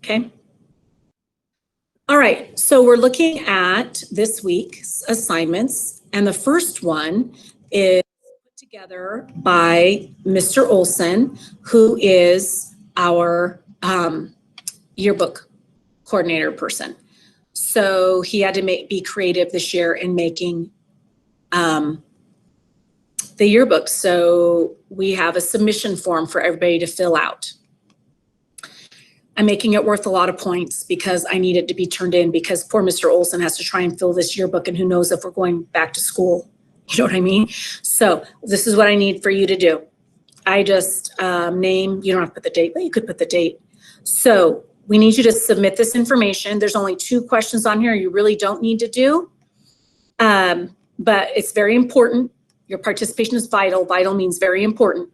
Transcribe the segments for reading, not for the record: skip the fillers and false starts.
Okay. All right, so we're looking at this week's assignments, and the first one is put together by Mr. Olson, who is our yearbook coordinator person. So he had to be creative this year in making the yearbook. So we have a submission form for everybody to fill out. I'm making it worth a lot of points because I need it to be turned in, because poor Mr. Olson has to try and fill this yearbook, and who knows if we're going back to school. You know what I mean? So this is what I need for you to do. I just name, you don't have to put the date, but you could put the date. So we need you to submit this information. There's only 2 questions on here you really don't need to do, but it's very important. Your participation is vital. Vital means very important.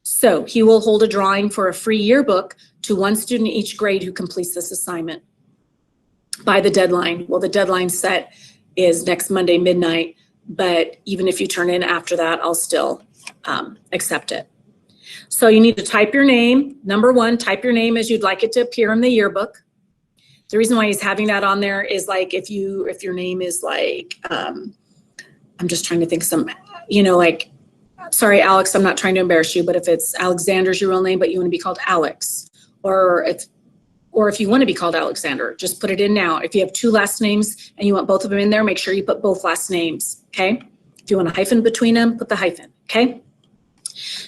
So he will hold a drawing for a free yearbook to 1 student in each grade who completes this assignment by the deadline. Well, the deadline set is next Monday midnight, but even if you turn in after that, I'll still accept it. So you need to type your name. Number 1, type your name as you'd like it to appear in the yearbook. The reason why he's having that on there is like if your name is like, I'm just trying to think some, you know, like, sorry, Alex, I'm not trying to embarrass you, but if it's Alexander's your real name, but you want to be called Alex, or if you want to be called Alexander, just put it in now. If you have 2 last names and you want both of them in there, make sure you put both last names, okay? If you want a hyphen between them, put the hyphen, okay?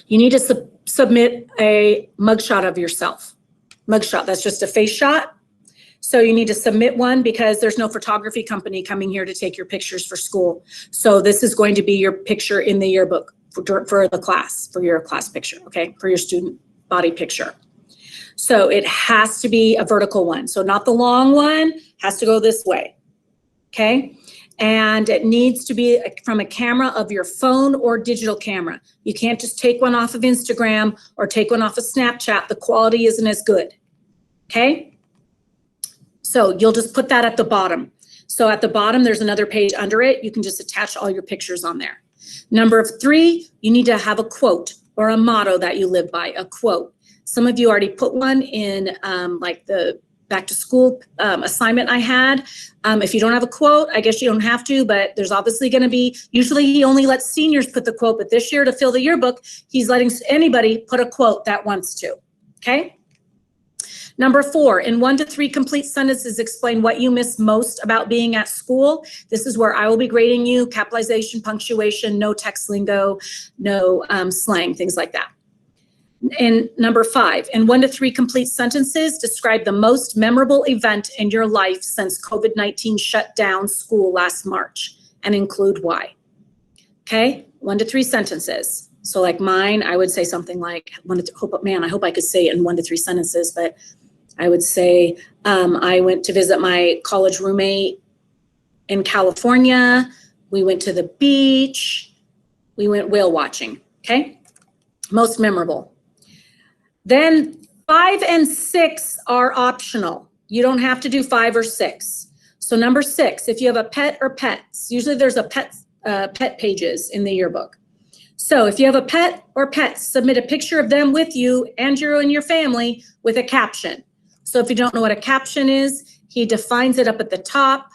You need to submit a mugshot of yourself. Mugshot, that's just a face shot. So you need to submit one because there's no photography company coming here to take your pictures for school. So this is going to be your picture in the yearbook for the class, for your class picture, okay? For your student body picture. So it has to be a vertical one. So not the long one, has to go this way, okay? And it needs to be from a camera of your phone or digital camera. You can't just take one off of Instagram or take one off of Snapchat. The quality isn't as good, okay? So you'll just put that at the bottom. So at the bottom, there's another page under it. You can just attach all your pictures on there. Number 3, you need to have a quote or a motto that you live by, a quote. Some of you already put one in like the back to school assignment I had. If you don't have a quote, I guess you don't have to, but there's obviously going to be, usually he only lets seniors put the quote, but this year to fill the yearbook, he's letting anybody put a quote that wants to, okay? Number 4, in 1 to 3 complete sentences, explain what you miss most about being at school. This is where I will be grading you: capitalization, punctuation, no text lingo, no slang, things like that. And number 5, in 1 to 3 complete sentences, describe the most memorable event in your life since COVID-19 shut down school last March, and include why. Okay, 1 to 3 sentences. So like mine, I would say something like, I hope I could say it in 1 to 3 sentences, but I would say I went to visit my college roommate in California. We went to the beach. We went whale watching, okay? Most memorable. Then 5 and 6 are optional. You don't have to do 5 or 6. So number 6, if you have a pet or pets, usually there's a pet pages in the yearbook. So if you have a pet or pets, submit a picture of them with you and your family with a caption. So if you don't know what a caption is, he defines it up at the top.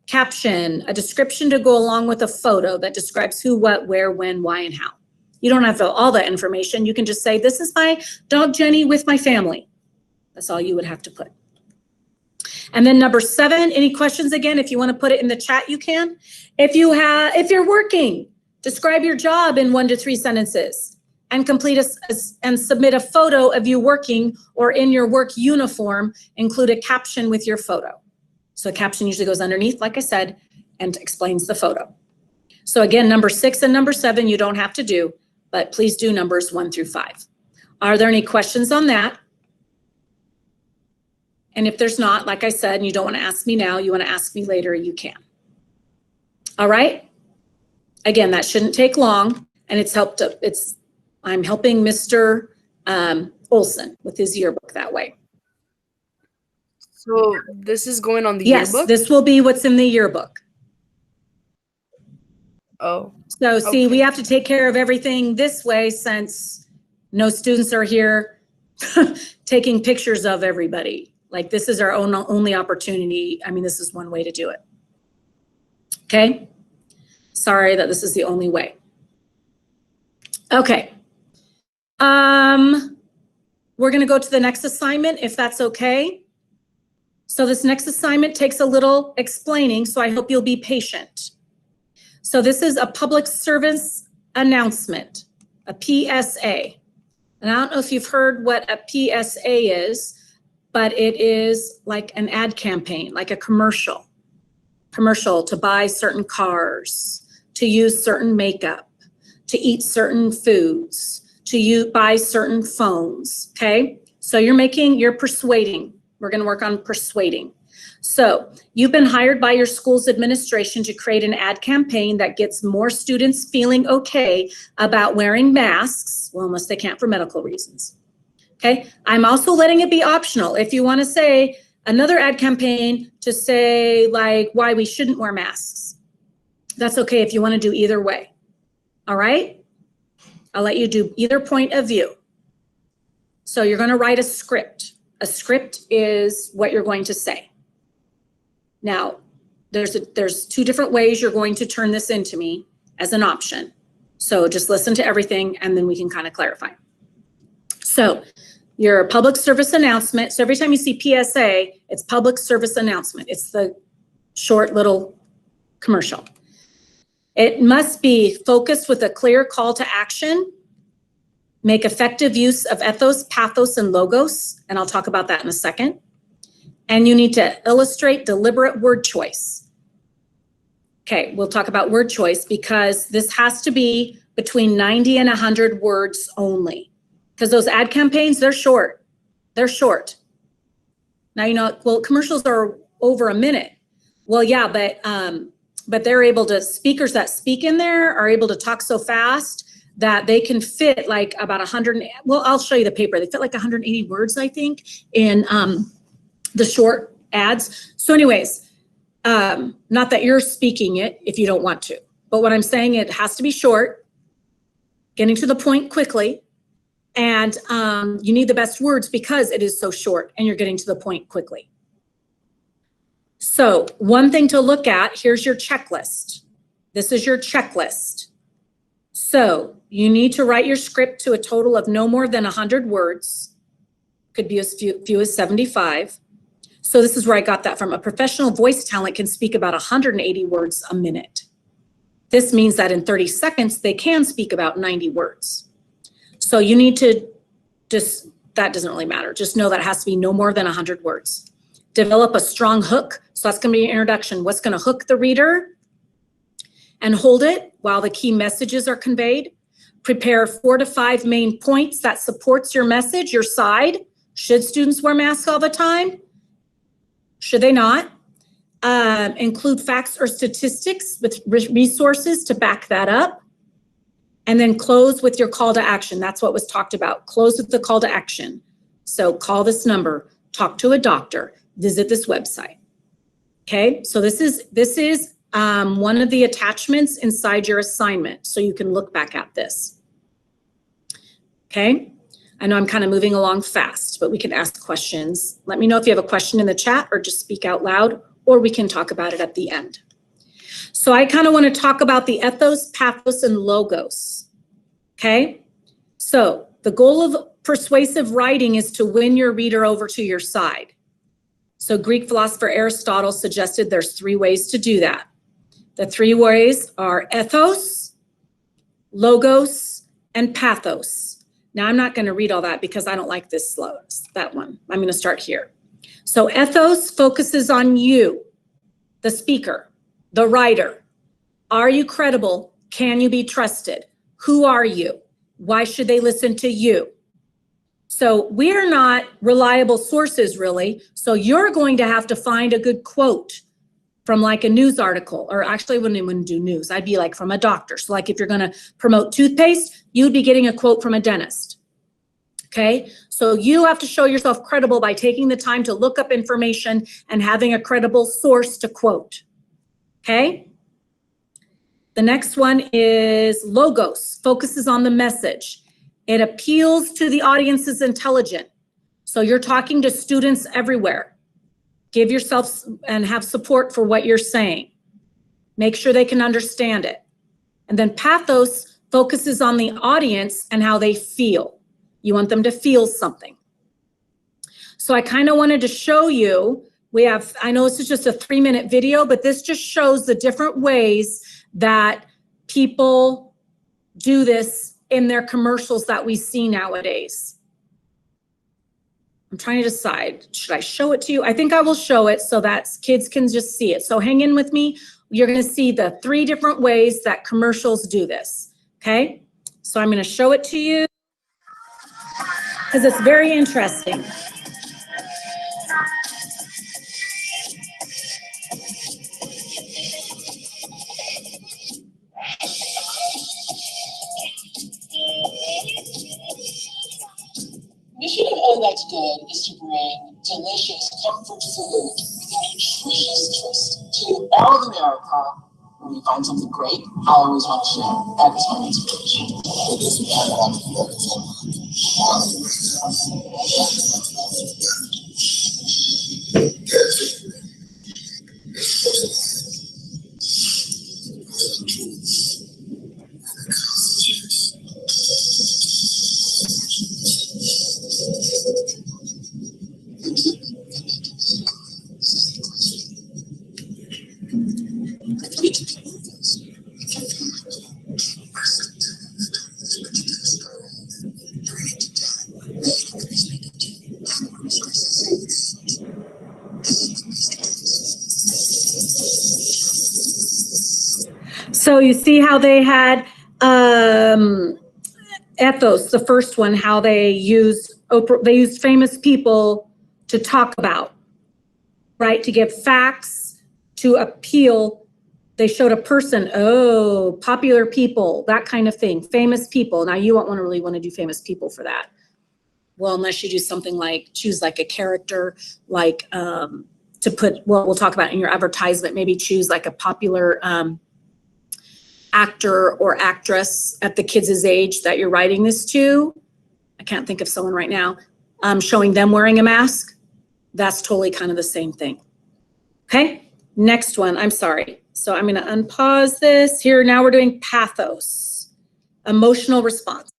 Caption, a description to go along with a photo that describes who, what, where, when, why, and how. You don't have all that information. You can just say, this is my dog Jenny with my family. That's all you would have to put. And then number 7, any questions again? If you want to put it in the chat, you can. If you're working, describe your job in 1 to 3 sentences and and submit a photo of you working or in your work uniform. Include a caption with your photo. So a caption usually goes underneath, like I said, and explains the photo. So again, number 6 and number 7, you don't have to do, but please do numbers 1 through 5. Are there any questions on that? And if there's not, like I said, and you don't want to ask me now, you want to ask me later, you can. All right. Again, that shouldn't take long, and I'm helping Mr. Olson with his yearbook that way. So this is going on the yearbook? Yearbook? This will be what's in the yearbook. Oh. So see, we have to take care of everything this way since no students are here taking pictures of everybody. Like this is our only opportunity. I mean, this is one way to do it. Okay. Sorry that this is the only way. Okay. We're going to go to the next assignment if that's okay. So this next assignment takes a little explaining, so I hope you'll be patient. So this is a public service announcement, a PSA. And I don't know if you've heard what a PSA is, but it is like an ad campaign, like a commercial to buy certain cars, to use certain makeup, to eat certain foods, to buy certain phones, okay? So you're persuading. We're gonna work on persuading. So you've been hired by your school's administration to create an ad campaign that gets more students feeling okay about wearing masks, well, unless they can't for medical reasons, okay? I'm also letting it be optional. If you wanna say another ad campaign to say like why we shouldn't wear masks, that's okay if you wanna do either way, all right? I'll let you do either point of view. So you're gonna write a script. A script is what you're going to say. Now, there's two different ways you're going to turn this into me as an option. So just listen to everything and then we can kind of clarify. So your public service announcement. So every time you see PSA, it's public service announcement. It's the short little commercial. It must be focused with a clear call to action. Make effective use of ethos, pathos, and logos, and I'll talk about that in a second. And you need to illustrate deliberate word choice. Okay, we'll talk about word choice because this has to be between 90 and 100 words only. Because those ad campaigns, they're short. They're short. Now, you know, well, commercials are over a minute. Well, yeah, but they're able to, speakers that speak in there are able to talk so fast that they can fit like about 100, well, I'll show you the paper. They fit like 180 words, I think, in the short ads. So anyways, not that you're speaking it if you don't want to, but what I'm saying, it has to be short, getting to the point quickly, and you need the best words because it is so short and you're getting to the point quickly. So one thing to look at, here's your checklist. This is your checklist. So you need to write your script to a total of no more than 100 words. Could be as few as 75. So this is where I got that from. A professional voice talent can speak about 180 words a minute. This means that in 30 seconds, they can speak about 90 words. So you need to that doesn't really matter. Just know that it has to be no more than 100 words. Develop a strong hook. So that's gonna be your introduction. What's gonna hook the reader? And hold it while the key messages are conveyed. Prepare 4 to 5 main points that supports your message, your side. Should students wear masks all the time? Should they not? Include facts or statistics with resources to back that up. And then close with your call to action. That's what was talked about. Close with the call to action. So call this number, talk to a doctor, visit this website. Okay, so this is one of the attachments inside your assignment, so you can look back at this. Okay, I know I'm kind of moving along fast, but we can ask questions. Let me know if you have a question in the chat or just speak out loud, or we can talk about it at the end. So I kind of want to talk about the ethos, pathos, and logos. Okay, so the goal of persuasive writing is to win your reader over to your side. So Greek philosopher Aristotle suggested there's 3 ways to do that. The 3 ways are ethos, logos, and pathos. Now I'm not going to read all that because I don't like that one. I'm going to start here. So ethos focuses on you, the speaker, the writer. Are you credible? Can you be trusted? Who are you? Why should they listen to you? So we're not reliable sources really. So you're going to have to find a good quote from like a news article, or actually I wouldn't even do news. I'd be like from a doctor. So like if you're going to promote toothpaste, you'd be getting a quote from a dentist. Okay, so you have to show yourself credible by taking the time to look up information and having a credible source to quote. Okay, the next one is logos, focuses on the message. It appeals to the audience's intelligence. So you're talking to students everywhere. Give yourself and have support for what you're saying. Make sure they can understand it. And then pathos focuses on the audience and how they feel. You want them to feel something. So I kind of wanted to show you, I know this is just a 3-minute video, but this just shows the different ways that people do this in their commercials that we see nowadays. I'm trying to decide, should I show it to you? I think I will show it so that kids can just see it. So hang in with me. You're going to see the 3 different ways that commercials do this. Okay? So I'm going to show it to you because it's very interesting. Mission of Oh That's Good is to bring delicious comfort food with a nutritious twist to all of America. When you find something great, I always want to share. That is my inspiration. So you see how they had ethos, the first one, how they used famous people to talk about, right? To give facts, to appeal. They showed a person, oh, popular people, that kind of thing, famous people. Now you won't really want to do famous people for that. Well, unless you do something like choose like a character, like to put, well, we'll talk about in your advertisement, maybe choose like a popular actor or actress at the kids' age that you're writing this to. I can't think of someone right now. Showing them wearing a mask. That's totally kind of the same thing. Okay, next one, I'm sorry. So I'm gonna unpause this. Here, now we're doing pathos, emotional response.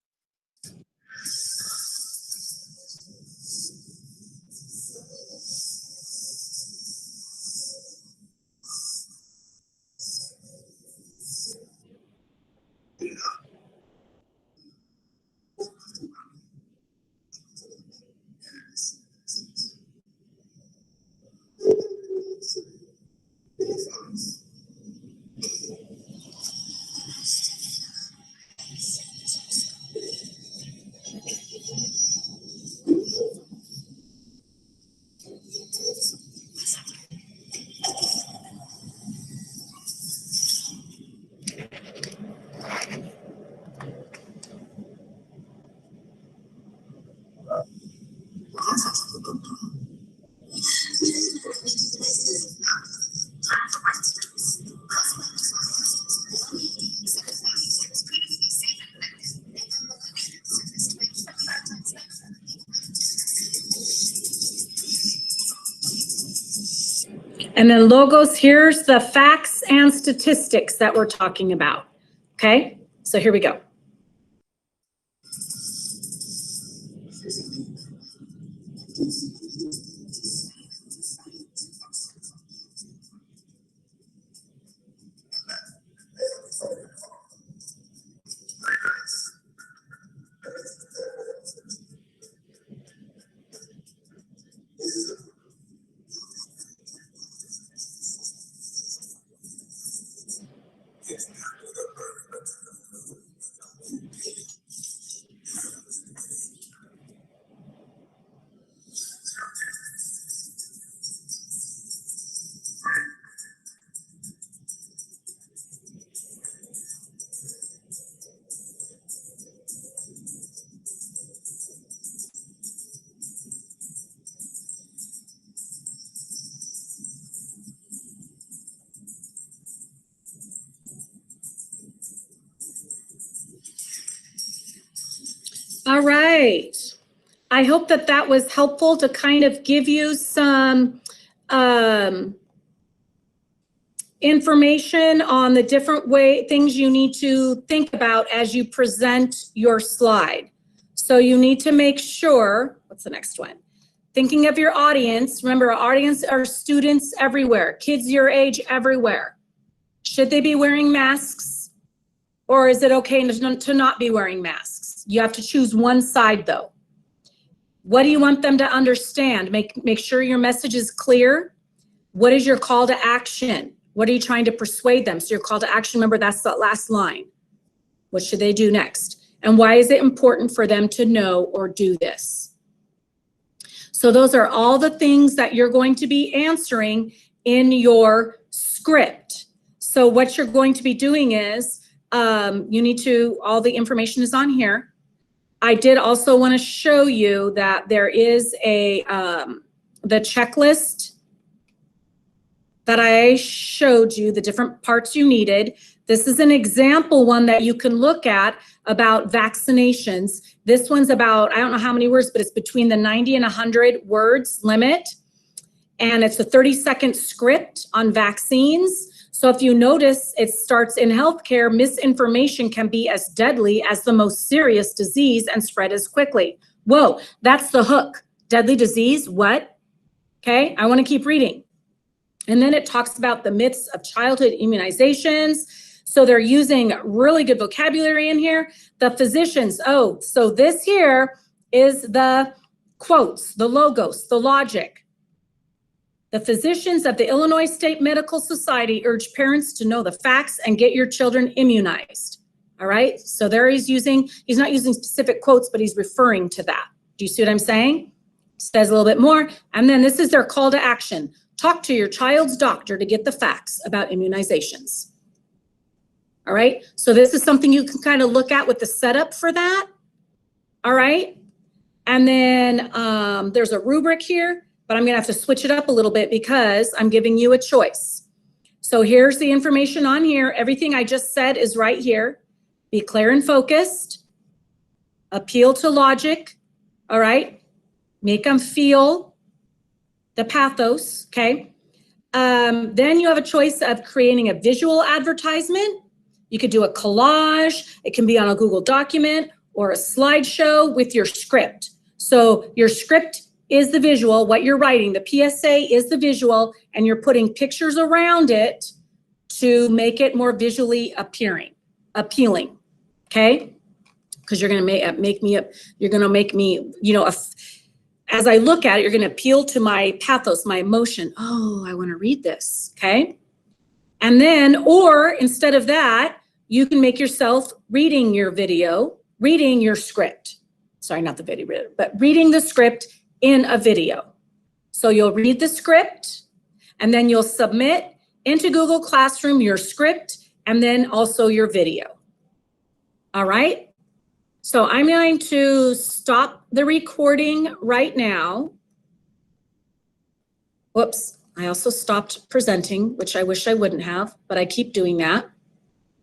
And then logos, here's the facts and statistics that we're talking about. Okay, so here we go. All right. I hope that that was helpful to kind of give you some information on the different things you need to think about as you present your slide. So you need to make sure, what's the next one? Thinking of your audience. Remember, our audience are students everywhere, kids your age everywhere. Should they be wearing masks? Or is it okay to not be wearing masks? You have to choose one side though. What do you want them to understand? Make sure your message is clear. What is your call to action? What are you trying to persuade them? So your call to action, remember, that's the last line. What should they do next? And why is it important for them to know or do this? So those are all the things that you're going to be answering in your script. So what you're going to be doing is, you need to, all the information is on here. I did also want to show you that there is a, the checklist that I showed you, the different parts you needed. This is an example one that you can look at about vaccinations. This one's about, I don't know how many words, but it's between the 90 and 100 words limit. And it's a 30-second script on vaccines. So if you notice, it starts in healthcare, misinformation can be as deadly as the most serious disease and spread as quickly. Whoa, that's the hook. Deadly disease, what? Okay, I want to keep reading. And then it talks about the myths of childhood immunizations. So they're using really good vocabulary in here. The physicians, oh, so this here is the quotes, the logos, the logic. The physicians of the Illinois State Medical Society urge parents to know the facts and get your children immunized. All right, so there he's not using specific quotes, but he's referring to that. Do you see what I'm saying? Says a little bit more. And then this is their call to action. Talk to your child's doctor to get the facts about immunizations. All right, so this is something you can kind of look at with the setup for that. All right, and then there's a rubric here, but I'm gonna have to switch it up a little bit because I'm giving you a choice. So here's the information on here. Everything I just said is right here. Be clear and focused. Appeal to logic, all right? Make them feel the pathos, okay? Then you have a choice of creating a visual advertisement. You could do a collage. It can be on a Google document or a slideshow with your script. So your script is the visual, what you're writing. The PSA is the visual, and you're putting pictures around it to make it more visually appealing, okay? Because you're gonna make me, you know, as I look at it, you're gonna appeal to my pathos, my emotion. Oh, I wanna read this, okay? And then, or instead of that, you can make yourself reading your video, reading your script. Sorry, not the video, but reading the script in a video. So you'll read the script and then you'll submit into Google Classroom your script and then also your video. All right? So I'm going to stop the recording right now. Whoops, I also stopped presenting, which I wish I wouldn't have, but I keep doing that.